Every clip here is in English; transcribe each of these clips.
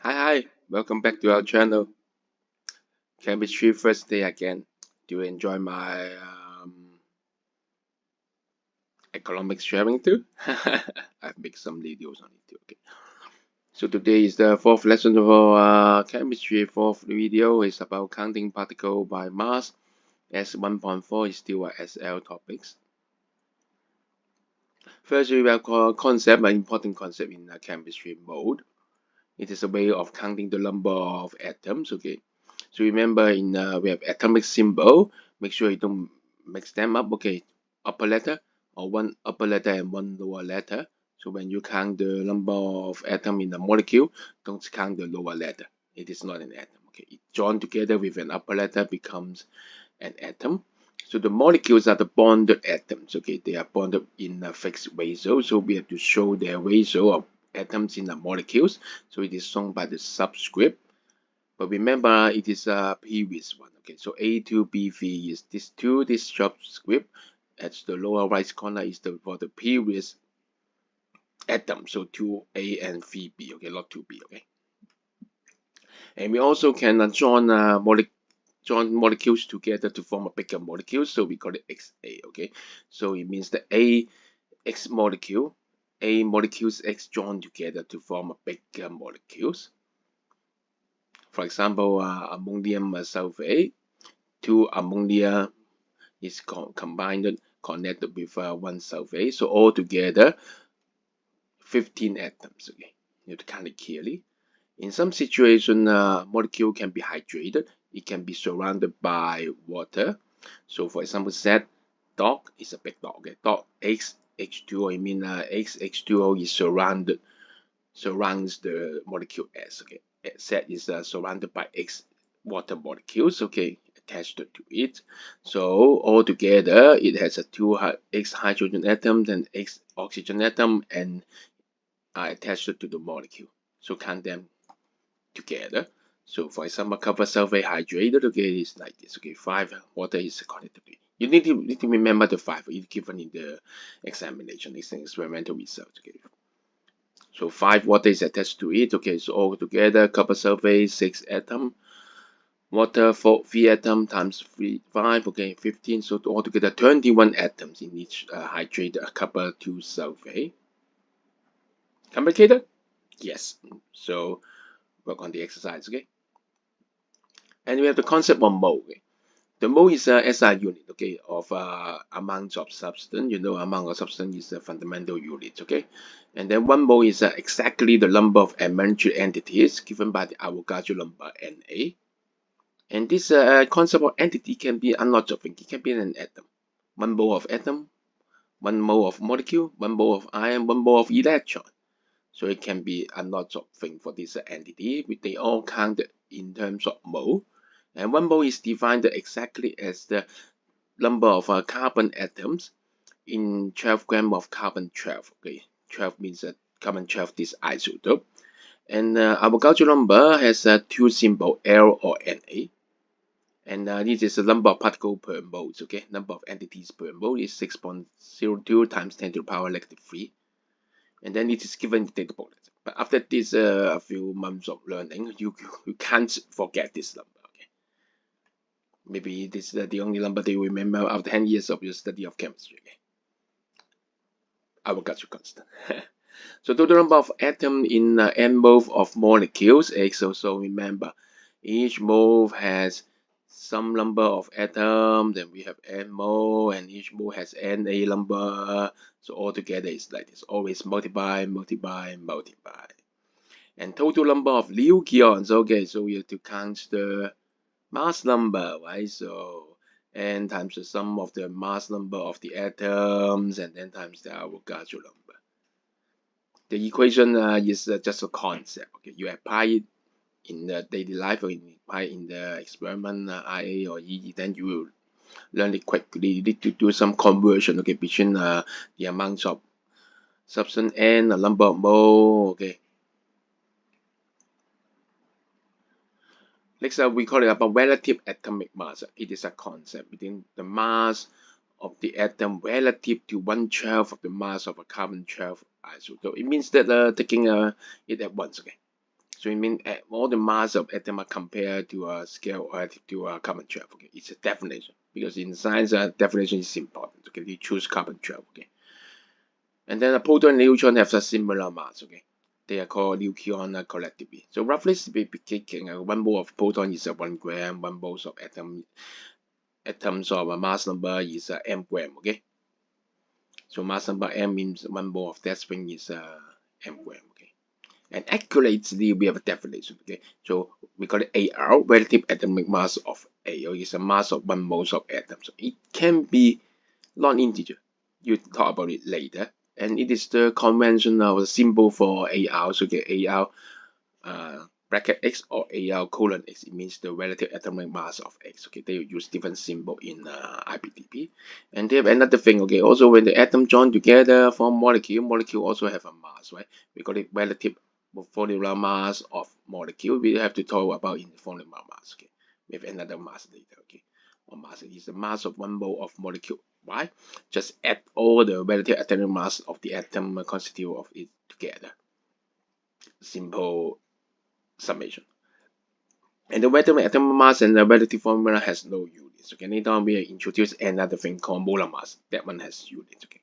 Hi, welcome back to our channel. Chemistry first day again. Do you enjoy my economics sharing too? I've made some videos on it too. Okay. So today is the fourth lesson of our chemistry. Fourth video is about counting particle by mass. S1.4 is still a SL topics. First, we will call concept, an important concept in chemistry mode. It is a way of counting the number of atoms. Okay. So remember we have atomic symbol. Make sure you don't mix them up. Okay, upper letter or one upper letter and one lower letter. So when you count the number of atom in the molecule, don't count the lower letter. It is not an atom. Okay, it joined together with an upper letter becomes an atom. So the molecules are the bonded atoms. Okay, they are bonded in a fixed ratio. So we have to show their ratio of atoms in the molecules. So it is shown by the subscript. But remember, it is a previous one. Okay, so A2B3 is this 2, this subscript at the lower right corner is for the previous atom. So 2A and 3B. Okay, not 2B. Okay, and we also can join molecules together to form a bigger molecule. So we call it XA. Okay, so it means the A molecules X joined together to form a bigger molecules. For example, ammonium sulfate, two ammonia is combined, connected with one sulfate. So altogether, 15 atoms. Okay, you have to count it clearly. In some situation, molecule can be hydrated. It can be surrounded by water. So for example, Z dog is a big dog. Okay, dog X H2O. I mean, X H2O is surrounds the molecule S. Okay, Z is surrounded by X water molecules. Okay, attached to it. So altogether, it has a two X hydrogen atom and X oxygen atom and are attached to the molecule. So count them together. So for example, copper sulfate hydrated. Okay, it's like this. Okay, 5 water is connected to it. You need to remember the 5. It's given in the examination. It's an experimental result. Okay. So 5 water is attached to it. Okay, so all together, copper sulfate 6 atom, water 3 atom times 3 5. Okay, 15. So altogether 21 atoms in each hydrated copper 2 sulfate. Complicated? Yes. So work on the exercise. Okay, and we have the concept of mole. Okay? The mole is a SI unit, okay, of amount of substance. You know, amount of substance is a fundamental unit, okay. And then 1 mole is exactly the number of elementary entities given by the Avogadro number Na. And this concept of entity can be a lot of things. It can be an atom, 1 mole of atom, 1 mole of molecule, 1 mole of ion, 1 mole of electron. So it can be a lot of things for this entity. They all count in terms of mole. And 1 mole is defined exactly as the number of carbon atoms in 12 grams of carbon 12. Okay, 12 means carbon 12 this isotope. And Avogadro number has two symbol L or Na. And this is the number of particles per mole. Okay, number of entities per mole is 6.02 times 10 to the power negative 3. And then it is given in the table. But after this a few months of learning, you can't forget this number. Okay, maybe this is the only number that you remember after 10 years of your study of chemistry. Okay? Avogadro constant. So total number of atoms in n mole of molecules. So remember, each mole has some number of atoms. Then we have n mole, and each mole has Na number. So altogether it's like this. Always multiply, multiply, multiply. And total number of leukions. Okay, so we have to count the mass number, right? So n times the sum of the mass number of the atoms, and then times the Avogadro number. The equation is just a concept. Okay, you apply it in the daily life or you apply it in the experiment IA or EE, then you will learn it quickly. You need to do some conversion. Okay, between the amounts of substance and the number of mole. Okay. Next we call it about relative atomic mass. It is a concept between the mass of the atom relative to 1/12 of the mass of a carbon 12 isotope. It means that taking it at once. Okay. So it means all the mass of atom are compared to a scale or to a carbon 12. Okay, it's a definition because in science definition is important. Okay, you choose carbon 12. Okay, and then a proton and neutron have a similar mass. Okay, they are called nucleon collectively. So roughly speaking, 1 mole of proton is 1 gram. 1 mole of atoms of a mass number is m gram. Okay, so mass number m means 1 mole of that string is m gram. Okay. And accurately, we have a definition. Okay, so we call it AR, relative atomic mass of A, or is a mass of 1 mole of atom. So it can be non-integer. You talk about it later, and it is the conventional symbol for AR. So get AR bracket X or AR colon X. It means the relative atomic mass of X. Okay, they use different symbol in IBDP. And they have another thing. Okay, also when the atom join together form molecule also have a mass, right? We call it relative formula mass of molecule. We have to talk about in the formula mass. Okay, we have another mass later. Okay, or mass is the mass of 1 mole of molecule. Why? Just add all the relative atomic mass of the atom constitute of it together. Simple summation. And the atomic mass and the relative formula has no units. Okay, later on we introduce another thing called molar mass. That one has units. Okay,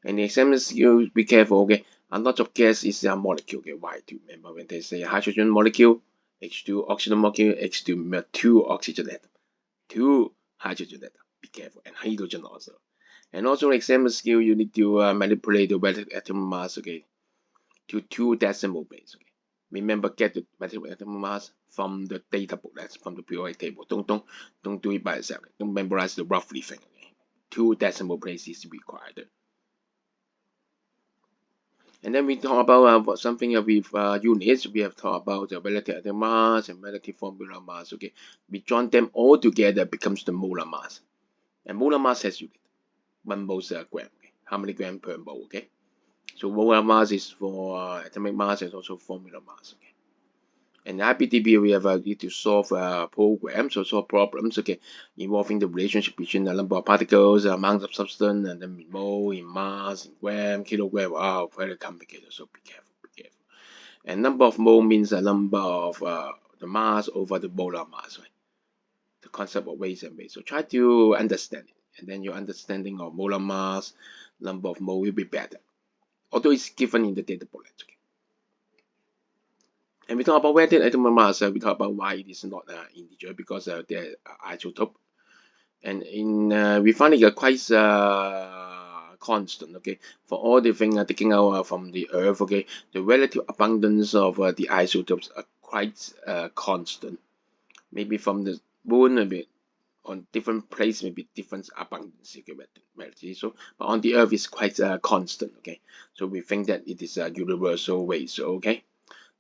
and the examples you be careful. Okay, a lot of gas is a molecule. Okay, why do you remember when they say hydrogen molecule, H2 oxygen molecule, H2 2 oxygen atom, 2 hydrogen atom. Be careful, and hydrogen also. And also example skill you need to manipulate the relative atomic mass. Okay, to 2 decimal place. Okay. Remember, get the relative atomic mass from the data book. That's from the periodic table. Don't do it by yourself. Don't memorize the roughly thing. Okay. 2 decimal places required. And then we talk about something with units. We have talked about the relative atomic mass and relative formula mass. Okay, we join them all together becomes the molar mass. And molar mass has unit 1 mole gram. Okay. How many gram per mole? Okay. So molar mass is for atomic mass and also formula mass. Okay. And IBDP we have need to solve programs or solve problems. Okay, involving the relationship between the number of particles, the amount of substance, and then mole in mass, in gram, kilogram. Wow, very complicated. So be careful, be careful. And number of mole means the number of the mass over the molar mass. Right? The concept of weights and weights. So try to understand it, and then your understanding of molar mass, number of mole will be better. Although it's given in the data booklet. Okay. And we talk about relative atomic mass, we talk about why it is not integer because they're isotope. And in we find it quite constant. Okay, for all the things taken out from the Earth. Okay, the relative abundance of the isotopes are quite constant. Maybe from the moon, maybe on different place, maybe different abundance. Okay, so but on the Earth it's quite constant. Okay, so we think that it is a universal way. So okay.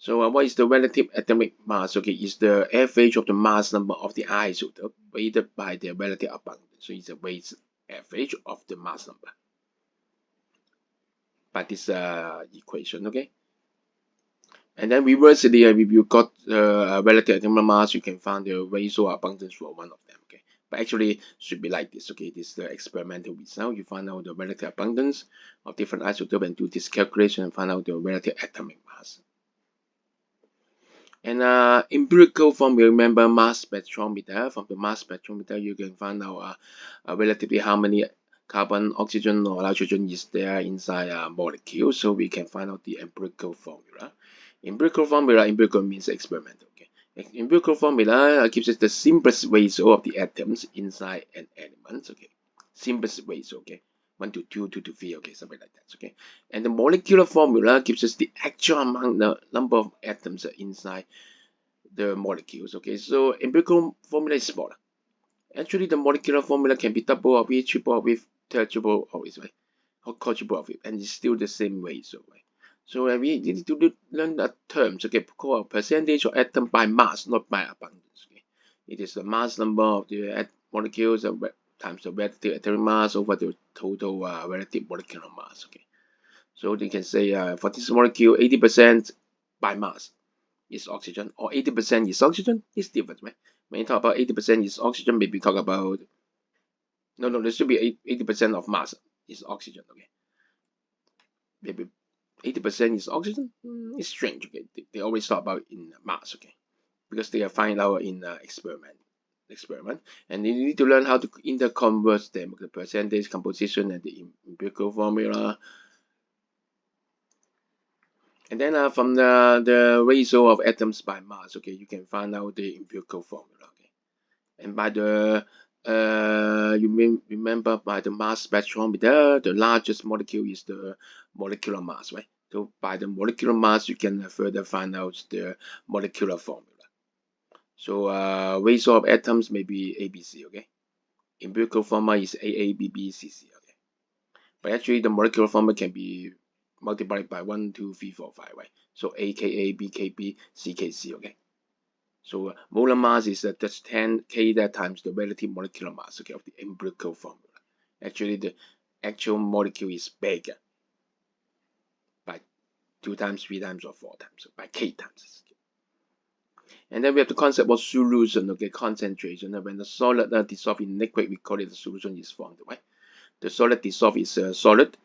So what is the relative atomic mass? Okay, is the average of the mass number of the isotope weighted by the relative abundance. So it's a weight average of the mass number by this equation. Okay, and then reversely, if you got relative atomic mass, you can find the ratio abundance for one of them. Okay, but actually should be like this. Okay, this is the experimental result. You find out the relative abundance of different isotopes and do this calculation and find out the relative atomic mass. And empirical form, you remember mass spectrometer. From the mass spectrometer, you can find out relatively how many carbon, oxygen, or nitrogen is there inside a molecule. So we can find out the empirical formula. Empirical means experimental. Okay. Empirical formula gives us the simplest ratio of the atoms inside an element. Okay. Simplest ratio. Okay. 1 to 2, 2 to 3, okay, something like that, okay. And the molecular formula gives us the actual amount, the number of atoms inside the molecules, okay. So empirical formula is smaller. Actually, the molecular formula can be double of it, triple of it, tetrable of it, right, or quadruple of it, and it's still the same ratio, right. So we need to learn the terms, okay, called percentage of atom by mass, not by abundance, okay. It is the mass number of the molecules times the relative atomic mass over the total relative molecular mass. Okay, so they can say for this molecule, 80% by mass is oxygen, or 80% is oxygen. It's different, right? When you talk about 80% is oxygen, maybe talk about no, there should be 80% of mass is oxygen. Okay, maybe 80% is oxygen. It's strange. Okay, they always talk about in mass. Okay, because they are find out in experiment, and you need to learn how to interconvert them, the percentage, composition, and the empirical formula. And then from the ratio of atoms by mass, okay, you can find out the empirical formula. Okay, and by the you may remember by the mass spectrometer, the largest molecule is the molecular mass, right? So by the molecular mass, you can further find out the molecular formula. So ratio of atoms may be ABC, okay? Empirical formula is AABBCC, okay? But actually, the molecular formula can be multiplied by 1, 2, 3, 4, 5, right? So AKA, BKB, CKC, okay? So molar mass is just 10 k that times the relative molecular mass, okay, of the empirical formula. Actually, the actual molecule is bigger by 2 times, 3 times, or 4 times, so by k times. And then we have the concept of solution, okay, concentration. When the solid dissolve in liquid, we call it the solution is formed, right? The solid dissolve is solid.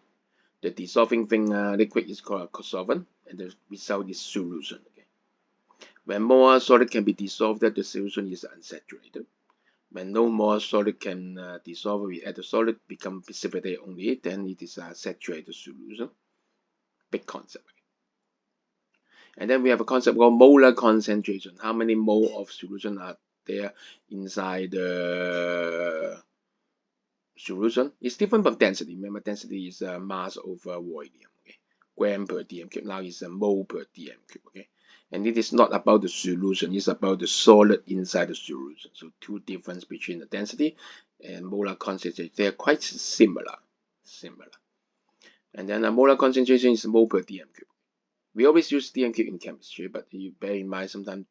The dissolving thing liquid is called a solvent, and the result is solution. Okay. When more solid can be dissolved, the solution is unsaturated. When no more solid can dissolve, we add the solid become precipitate only, then it is a saturated solution. Big concept. And then we have a concept called molar concentration. How many mole of solution are there inside the solution? It's different from density. Remember, density is mass over volume. Okay, gram per dm cube. Now it's a mole per dm cube. Okay, and it is not about the solution. It's about the solid inside the solution. So two difference between the density and molar concentration. They are quite similar. And then the molar concentration is mole per dm cube. We always use dm cube in chemistry, but you bear in mind sometimes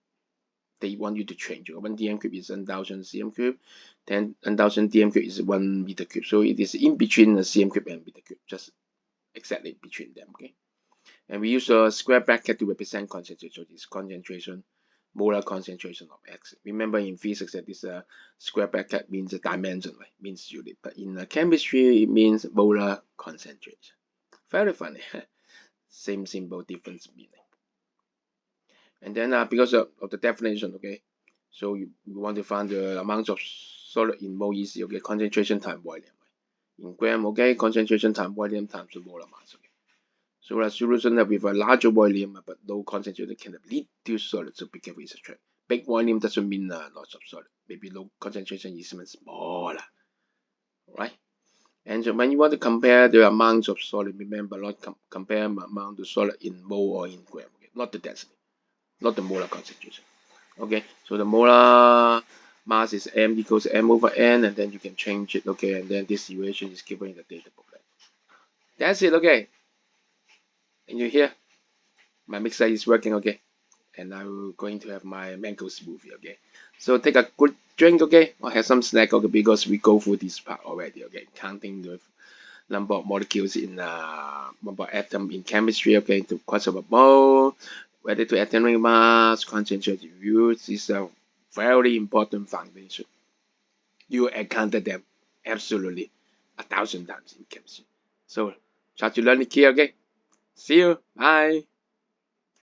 they want you to change. 1 dm cube is 1000 cm cube, 10,000 dm cube is 1 meter cube. So it is in between a cm cube and meter cube, just exactly between them. Okay, and we use a square bracket to represent concentration. So this concentration, molar concentration of X. Remember in physics that this square bracket means a dimension, right? Means unit. But in chemistry, it means molar concentration. Very funny. Same symbol, different meaning. And then because of the definition, okay, so you want to find the amount of solid in mole easy, okay, concentration times volume. Right? In gram, okay, concentration times volume times the molar mass, okay. So a solution that with a larger volume but low concentration can lead to solid, so be careful is a trap. Big volume doesn't mean lots of solid. Maybe low concentration is even smaller, right? And so when you want to compare the amounts of solid, remember not compare amount of solid in mole or in gram, okay? Not the density, not the molar concentration. Okay, so the molar mass is m equals m over n, and then you can change it. Okay, and then this equation is given in the data booklet. That's it. Okay, and you hear my mixer is working. Okay, and I'm going to have my mango smoothie. Okay, so take a good drink. Okay, or have some snack. Okay, because we go through this part already. Okay, counting the number of molecules in number of atom in chemistry. Okay, to concept of mole, whether to atomic mass, concentration use is a very important foundation. You encounter them absolutely 1,000 times in chemistry. So try to learn it here. Okay, see you. Bye.